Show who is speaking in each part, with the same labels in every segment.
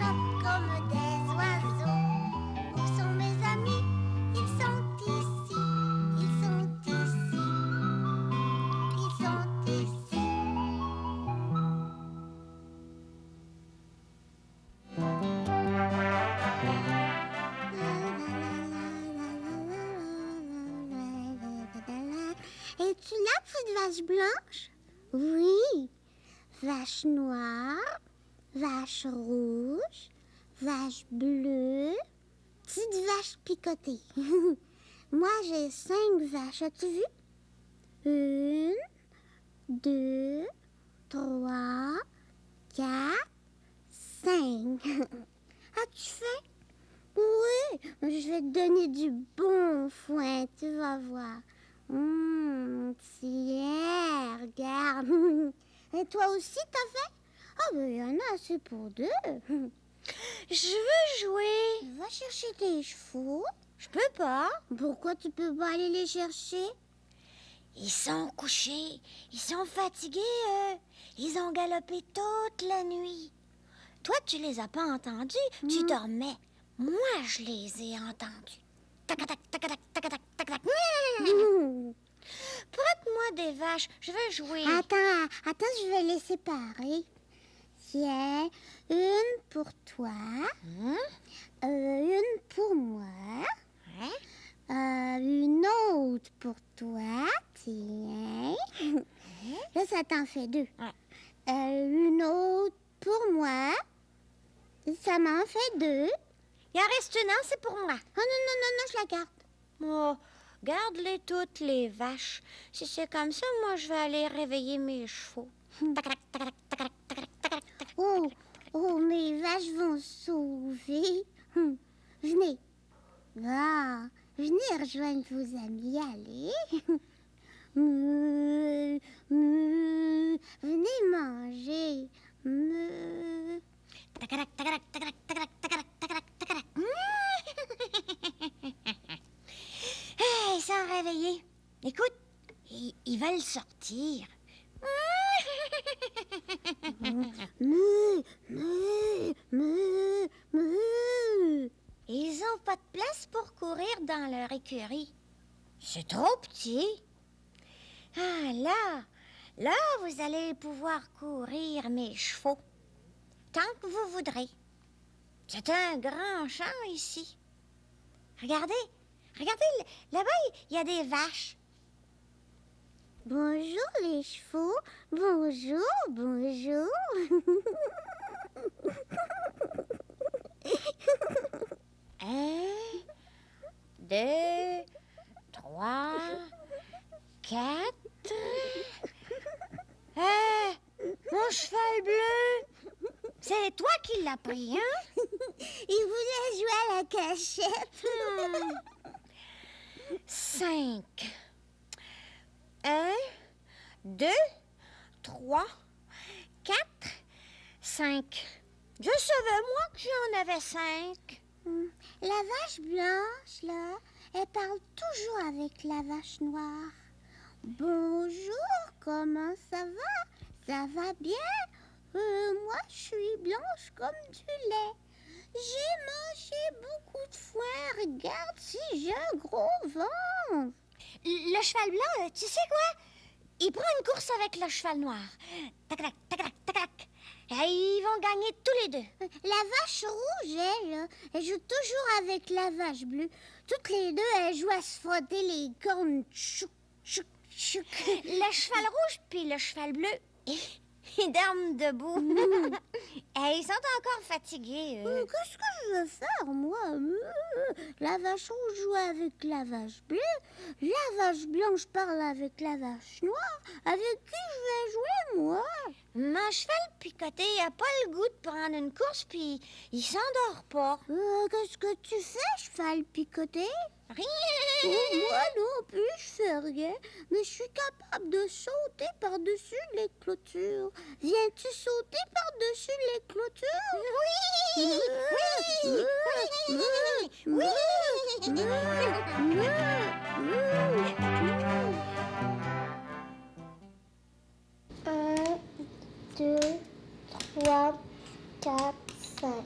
Speaker 1: chantent comme des oiseaux. Où sont mes amis? Ils sont ici. Ils sont ici. Ils sont ici. Es-tu là, petite vache blanche? Oui. Vache noire, vache rouge, vache bleue, petite vache picotée. Moi, j'ai 5 vaches. As-tu vu? 1, 2, 3, 4, 5. As-tu faim? Oui, je vais te donner du bon foin, tu vas voir. Tiens, regarde. Et toi aussi, t'as faim? Ah, ben, il y en a assez pour 2.
Speaker 2: Je veux jouer.
Speaker 1: Va chercher tes chevaux.
Speaker 2: Je peux pas.
Speaker 1: Pourquoi tu peux pas aller les chercher?
Speaker 2: Ils sont couchés. Ils sont fatigués, eux. Ils ont galopé toute la nuit. Toi, tu les as pas entendus. Tu dormais. Moi, je les ai entendus. Tac-tac, tac-tac, tac-tac, tac-tac. Prête-moi des vaches. Je veux jouer.
Speaker 1: Attends, je vais les séparer. Tiens, une pour toi, une pour moi, une autre pour toi, tiens. Là, ça t'en fait 2. Une autre pour moi, ça m'en fait 2.
Speaker 2: Il en reste une, hein, c'est pour moi.
Speaker 1: Oh non, je la garde.
Speaker 2: Oh, garde-les toutes, les vaches. Si c'est comme ça, moi, je vais aller réveiller mes chevaux. Tac-tac, tac-tac, tac-tac, tac-tac, tac-tac, tac-tac.
Speaker 1: Oh, mes vaches vont se sauver. Venez. Venez rejoindre vos amis, allez. Venez manger.
Speaker 2: Tac-tac, tac-tac, tac-tac, tac-tac, tac-tac, tac-tac, tac-tac. Hey, ils sont réveillés. Écoute, ils veulent sortir. Ils ont pas de place pour courir dans leur écurie. C'est trop petit. Ah, là, vous allez pouvoir courir, mes chevaux, tant que vous voudrez. C'est un grand champ ici. Regardez, là-bas, il y a des vaches.
Speaker 1: Bonjour les chevaux. Bonjour.
Speaker 2: 1, 2, 3, 4. Mon cheval bleu. C'est toi qui l'as pris, hein?
Speaker 1: Il voulait jouer à la cachette.
Speaker 2: 5. 1, 2, 3, 4, 5. Je savais, moi, que j'en avais 5.
Speaker 1: La vache blanche, là, elle parle toujours avec la vache noire. Bonjour, comment ça va? Ça va bien? Moi, je suis blanche comme du lait. J'ai mangé beaucoup de foin. Regarde si j'ai un gros ventre.
Speaker 2: Le cheval blanc, tu sais quoi? Il prend une course avec le cheval noir. Tac-tac, tac-tac, tac-tac. Et ils vont gagner tous les deux.
Speaker 1: La vache rouge, elle joue toujours avec la vache bleue. Toutes les deux, elles jouent à se frotter les cornes. Chouc, chouc, chouc.
Speaker 2: Le cheval rouge puis le cheval bleu, ils dorment debout. Et ils sont encore fatigués.
Speaker 1: Qu'est-ce que je veux faire, moi? La vache rouge joue avec la vache bleue. La vache blanche parle avec la vache noire. Avec qui je vais jouer, moi?
Speaker 2: Mon cheval picoté a pas le goût de prendre une course puis il s'endort pas.
Speaker 1: Qu'est-ce que tu fais, cheval picoté?
Speaker 2: Rien.
Speaker 1: Moi non plus, je fais rien. Mais je suis capable de sauter par-dessus les clôtures. Viens-tu sauter par-dessus les clôtures?
Speaker 2: Oui.
Speaker 1: Un, deux, trois, quatre, cinq.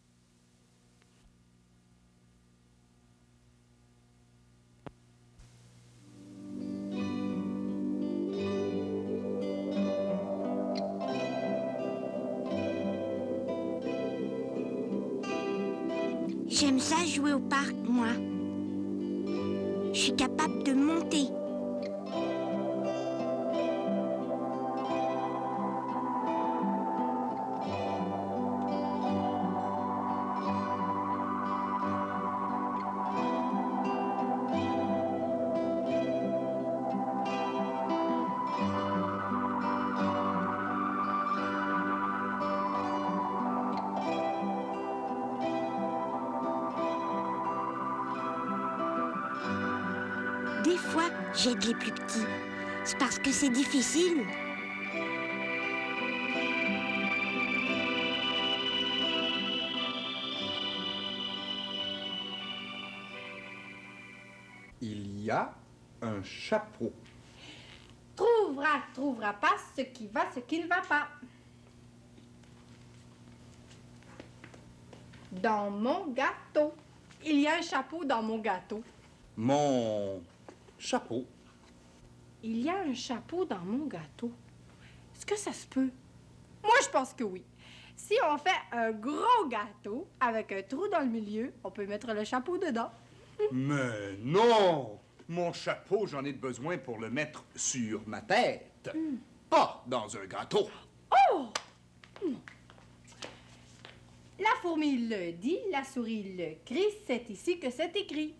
Speaker 3: J'aime ça jouer au parc, moi. Je suis capable de monter. Des fois, j'aide les plus petits. C'est parce que c'est difficile.
Speaker 4: Il y a un chapeau.
Speaker 5: Trouvera pas ce qui va, ce qui ne va pas. Dans mon gâteau. Il y a un chapeau dans mon gâteau.
Speaker 4: Mon chapeau.
Speaker 5: Il y a un chapeau dans mon gâteau. Est-ce que ça se peut? Moi, je pense que oui. Si on fait un gros gâteau avec un trou dans le milieu, on peut mettre le chapeau dedans.
Speaker 4: Mais non! Mon chapeau, j'en ai besoin pour le mettre sur ma tête. Pas dans un gâteau.
Speaker 5: La fourmi le dit, la souris le crie, c'est ici que c'est écrit.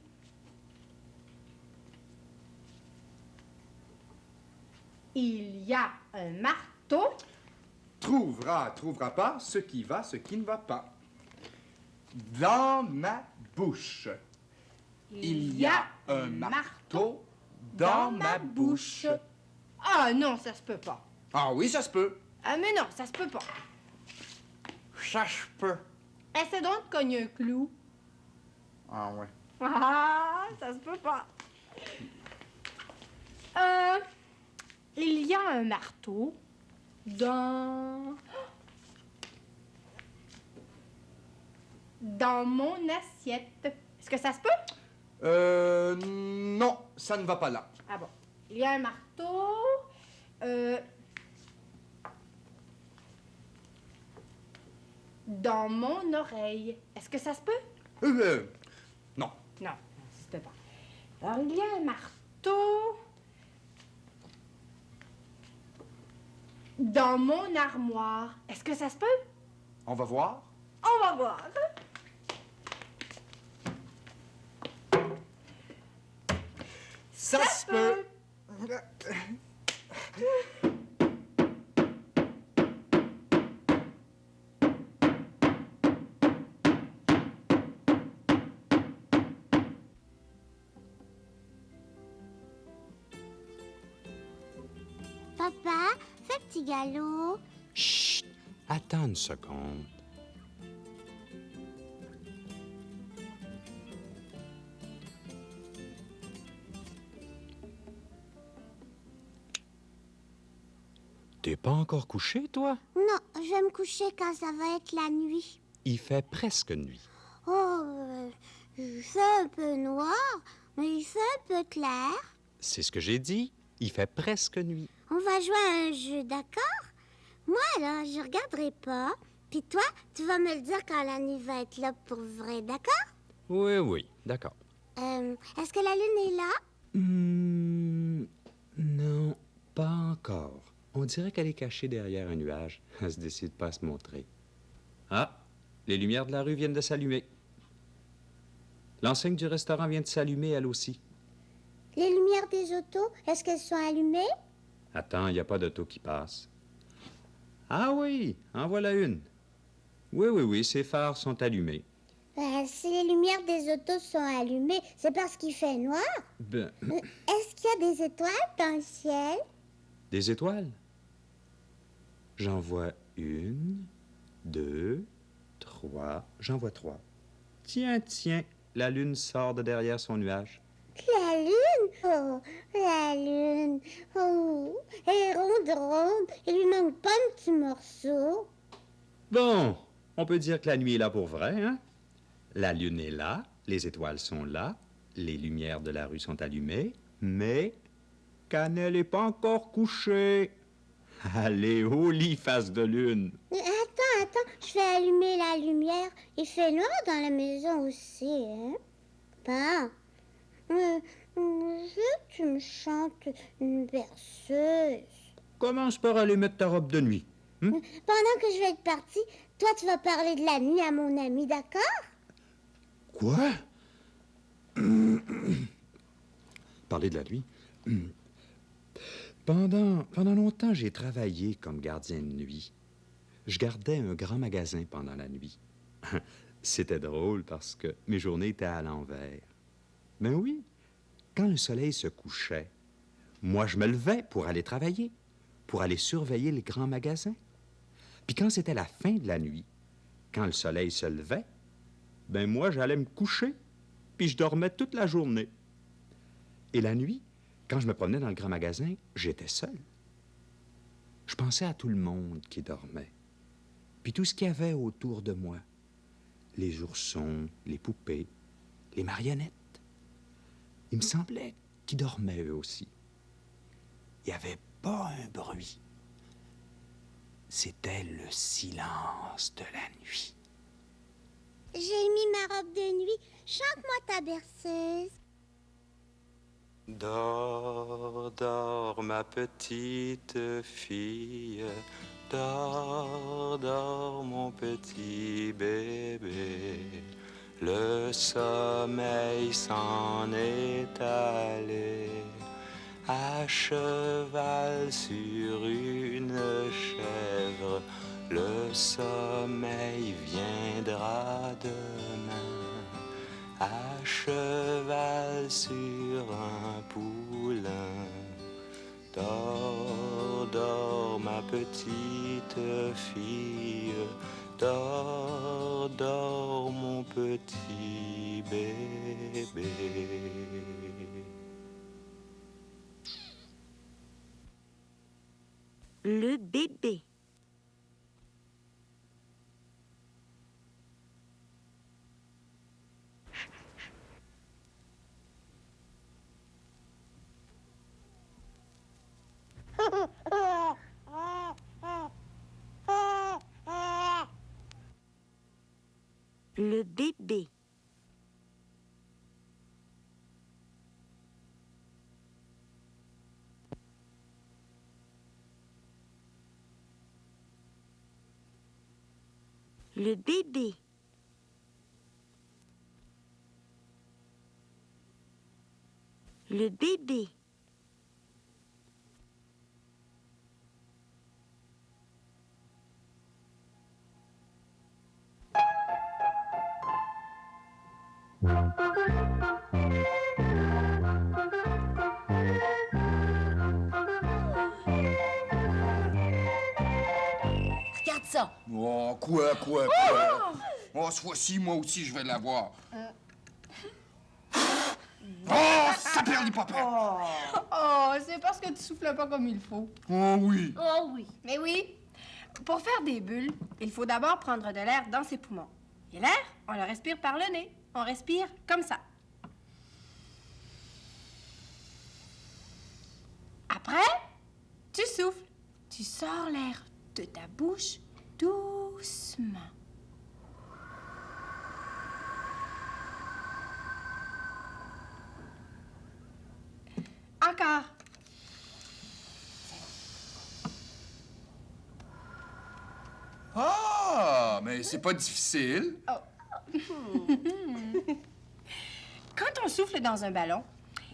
Speaker 5: Il y a un marteau.
Speaker 4: Trouvera pas ce qui va, ce qui ne va pas. Dans ma bouche. Il y a un marteau dans ma bouche.
Speaker 5: Ah non, ça se peut pas.
Speaker 4: Ah oui, ça se peut.
Speaker 5: Ah mais non, ça se peut pas.
Speaker 4: Ça se peut.
Speaker 5: Essaie donc de cogner un clou.
Speaker 4: Ah ouais.
Speaker 5: Ah, ça se peut pas. Il y a un marteau dans mon assiette. Est-ce que ça se peut?
Speaker 4: Non, ça ne va pas là.
Speaker 5: Ah bon. Il y a un marteau dans mon oreille. Est-ce que ça se peut?
Speaker 4: Non.
Speaker 5: Non, ça se peut pas. Alors, il y a un marteau dans mon armoire. Est-ce que ça se peut?
Speaker 4: On va voir.
Speaker 5: On va voir.
Speaker 4: Ça se peut.
Speaker 1: Papa, fais petit galop.
Speaker 6: Chut! Attends une seconde. T'es pas encore couché, toi?
Speaker 1: Non, je vais me coucher quand ça va être la nuit.
Speaker 6: Il fait presque nuit.
Speaker 1: Il fait un peu noir, mais il fait un peu clair.
Speaker 6: C'est ce que j'ai dit. Il fait presque nuit.
Speaker 1: On va jouer à un jeu, d'accord? Moi, là, je regarderai pas. Puis toi, tu vas me le dire quand la nuit va être là pour vrai, d'accord?
Speaker 6: Oui, oui, d'accord.
Speaker 1: Est-ce que la lune est là?
Speaker 6: Non, pas encore. On dirait qu'elle est cachée derrière un nuage. Elle se décide pas à se montrer. Ah, les lumières de la rue viennent de s'allumer. L'enseigne du restaurant vient de s'allumer, elle aussi.
Speaker 1: Les lumières des autos, est-ce qu'elles sont allumées?
Speaker 6: Attends, il n'y a pas d'auto qui passe. Ah oui, en voilà une. Oui, ces phares sont allumés.
Speaker 1: Si les lumières des autos sont allumées, c'est parce qu'il fait noir. Est-ce qu'il y a des étoiles dans le ciel?
Speaker 6: Des étoiles? J'en vois 1, 2, 3. J'en vois 3. Tiens, la lune sort de derrière son nuage.
Speaker 1: La lune? Oh, la lune. Oh, elle est ronde. Il lui manque pas un petit morceau.
Speaker 6: Bon, on peut dire que la nuit est là pour vrai, hein? La lune est là, les étoiles sont là, les lumières de la rue sont allumées, mais Cannelle n'est pas encore couchée. Allez, au lit, face de lune.
Speaker 1: Attends. attends, je vais allumer la lumière. Il fait noir dans la maison aussi, hein? Ben, je veux que tu me chantes une berceuse.
Speaker 6: Commence par aller mettre ta robe de nuit.
Speaker 1: Pendant que je vais être partie, toi, tu vas parler de la nuit à mon ami, d'accord?
Speaker 6: Quoi? Parler de la nuit? Pendant longtemps, j'ai travaillé comme gardien de nuit. Je gardais un grand magasin pendant la nuit. C'était drôle parce que mes journées étaient à l'envers. Ben oui, quand le soleil se couchait, moi, je me levais pour aller travailler, pour aller surveiller les grands magasins. Puis quand c'était la fin de la nuit, quand le soleil se levait, ben moi, j'allais me coucher, puis je dormais toute la journée. Et la nuit, quand je me promenais dans le grand magasin, j'étais seul. Je pensais à tout le monde qui dormait, puis tout ce qu'il y avait autour de moi. Les oursons, les poupées, les marionnettes. Il me semblait qu'ils dormaient eux aussi. Il n'y avait pas un bruit. C'était le silence de la nuit.
Speaker 1: J'ai mis ma robe de nuit. Chante-moi ta berceuse.
Speaker 6: Dors, dors, ma petite fille. Dors, dors, mon petit bébé. Le sommeil s'en est allé à cheval sur une chèvre. Le sommeil viendra demain à cheval sur un poulain. Dors, dors, ma petite fille. Dors, dors, mon petit bébé.
Speaker 3: Le bébé. Le bébé. Le bébé. Le bébé.
Speaker 7: Regarde ça.
Speaker 4: Oh, quoi? Oh, ce fois-ci, moi aussi, je vais l'avoir. Oh, ça perd les papas!
Speaker 5: Oh, c'est parce que tu souffles pas comme il faut.
Speaker 4: Oh oui!
Speaker 7: Oh oui.
Speaker 5: Mais oui, pour faire des bulles, il faut d'abord prendre de l'air dans ses poumons. Et l'air, on le respire par le nez. On respire comme ça. Après, tu souffles. Tu sors l'air de ta bouche doucement. Encore.
Speaker 4: Ah, mais c'est pas difficile.
Speaker 5: Quand on souffle dans un ballon,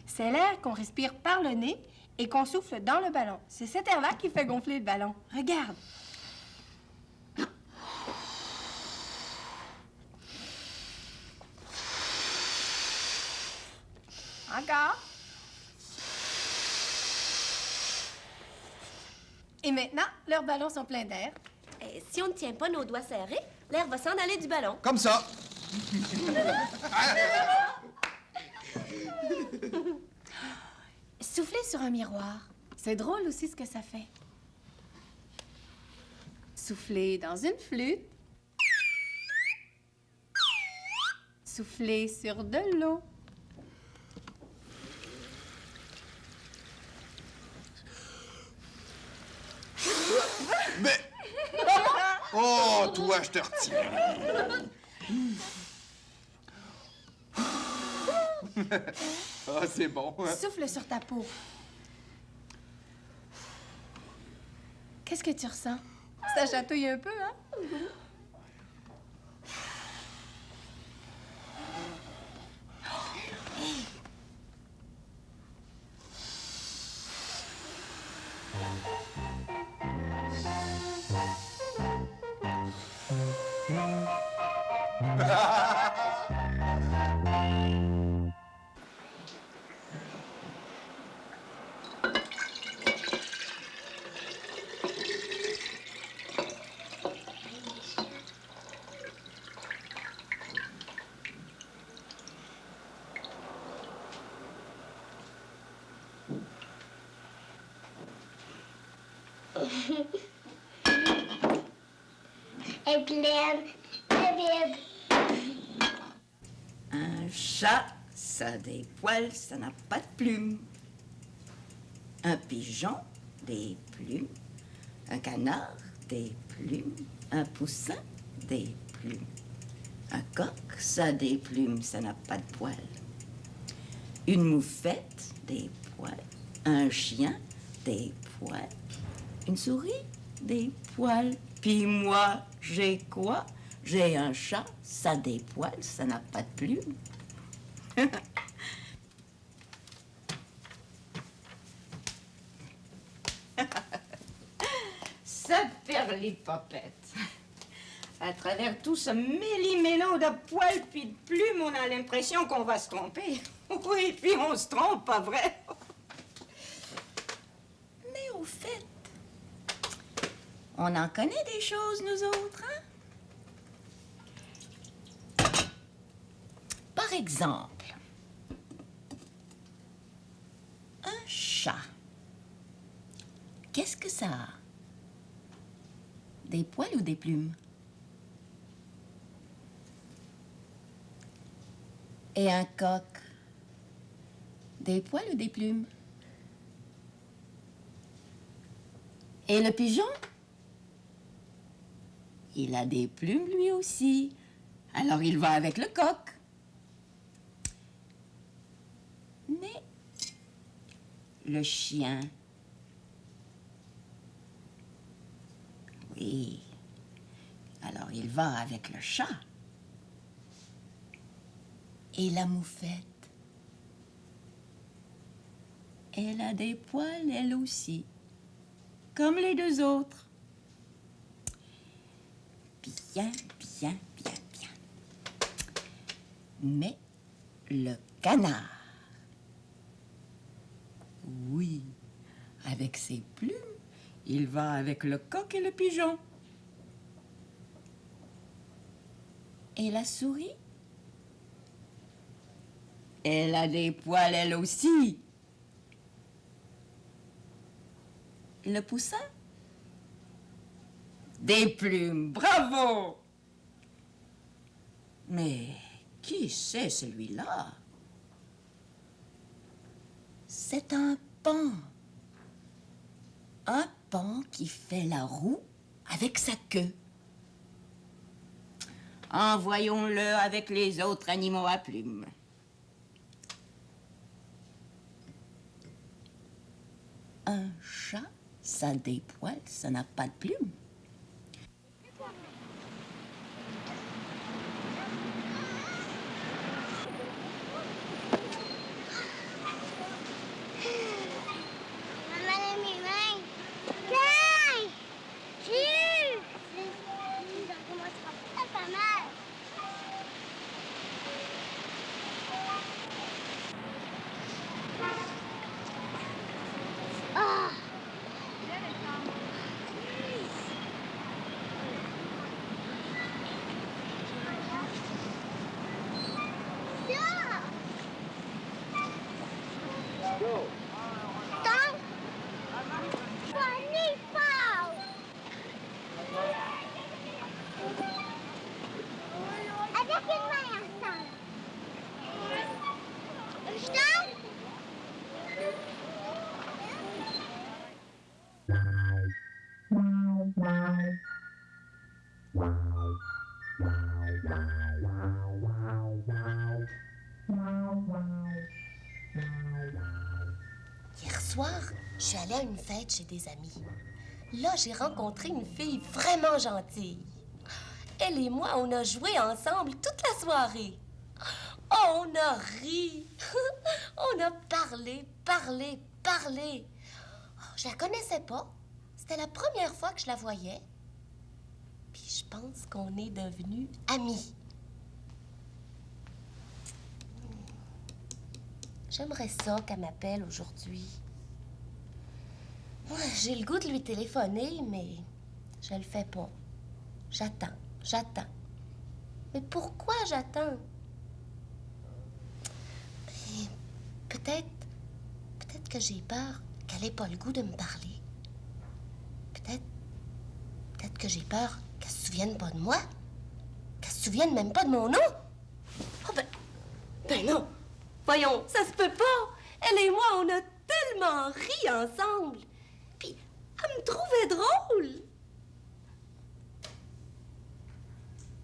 Speaker 5: c'est l'air qu'on respire par le nez et qu'on souffle dans le ballon. C'est cet air-là qui fait gonfler le ballon. Regarde. Encore. Et maintenant, leurs ballons sont pleins d'air.
Speaker 7: Et si on ne tient pas nos doigts serrés, l'air va s'en aller du ballon.
Speaker 4: Comme ça.
Speaker 5: Souffler sur un miroir, c'est drôle aussi ce que ça fait. Souffler dans une flûte. Souffler sur de l'eau.
Speaker 4: Mais... Oh, toi, toi, je te retiens. Ah, c'est bon.
Speaker 5: Souffle sur ta peau. Qu'est-ce que tu ressens? Ça chatouille un peu, hein?
Speaker 1: Et pleine, et vide.
Speaker 8: Un chat, ça a des poils, ça n'a pas de plumes. Un pigeon, des plumes. Un canard, des plumes. Un poussin, des plumes. Un coq, ça a des plumes, ça n'a pas de poils. Une moufette, des poils. Un chien, des poils. Une souris, des poils. Puis moi, j'ai quoi? J'ai un chat, ça a des poils, ça n'a pas de plumes. Ça perlipopette. À travers tout ce méli-mélo de poils puis de plumes, on a l'impression qu'on va se tromper. Oui, puis on se trompe, pas vrai? Mais au fait, on en connaît des choses, nous autres, hein? Par exemple, un chat. Qu'est-ce que ça a? Des poils ou des plumes? Et un coq? Des poils ou des plumes? Et le pigeon? Il a des plumes lui aussi. Alors il va avec le coq. Mais le chien, oui, alors il va avec le chat. Et la moufette, elle a des poils elle aussi, comme les deux autres. Bien, bien, bien, bien. Mais le canard, oui, avec ses plumes, il va avec le coq et le pigeon. Et la souris? Elle a des poils, elle aussi. Le poussin? Des plumes, bravo! Mais qui c'est celui-là? C'est un paon. Un paon qui fait la roue avec sa queue. Envoyons-le avec les autres animaux à plumes. Un chat, ça a des poils, ça n'a pas de plumes.
Speaker 1: Maman, mes mains. Tiens! J'ai eu! Ça commencera pas mal. Oh!
Speaker 7: soir, je suis allée à une fête chez des amis. Là, j'ai rencontré une fille vraiment gentille. Elle et moi, on a joué ensemble toute la soirée. Oh, on a ri. On a parlé. Oh, je la connaissais pas. C'était la première fois que je la voyais. Puis je pense qu'on est devenus amis. J'aimerais ça qu'elle m'appelle aujourd'hui. Moi, j'ai le goût de lui téléphoner, mais je le fais pas. J'attends. Mais pourquoi j'attends? Mais peut-être que j'ai peur qu'elle ait pas le goût de me parler. Peut-être que j'ai peur qu'elle se souvienne pas de moi. Qu'elle se souvienne même pas de mon nom. Oh ben non. Voyons, ça se peut pas. Elle et moi, on a tellement ri ensemble. Puis, elle me trouvait drôle.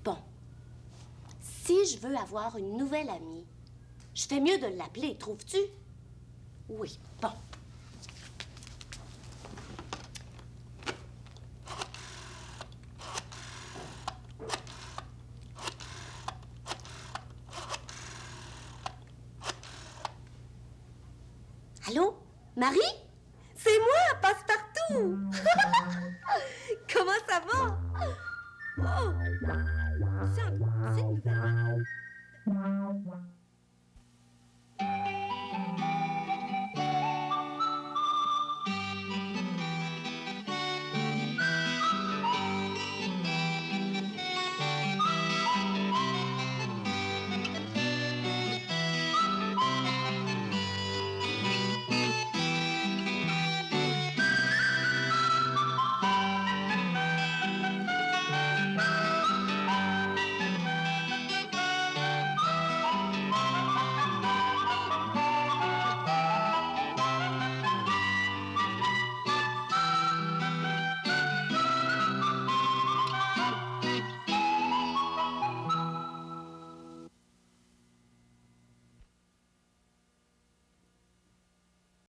Speaker 7: Bon. Si je veux avoir une nouvelle amie, je fais mieux de l'appeler, trouves-tu? Oui, bon. Allô? Marie?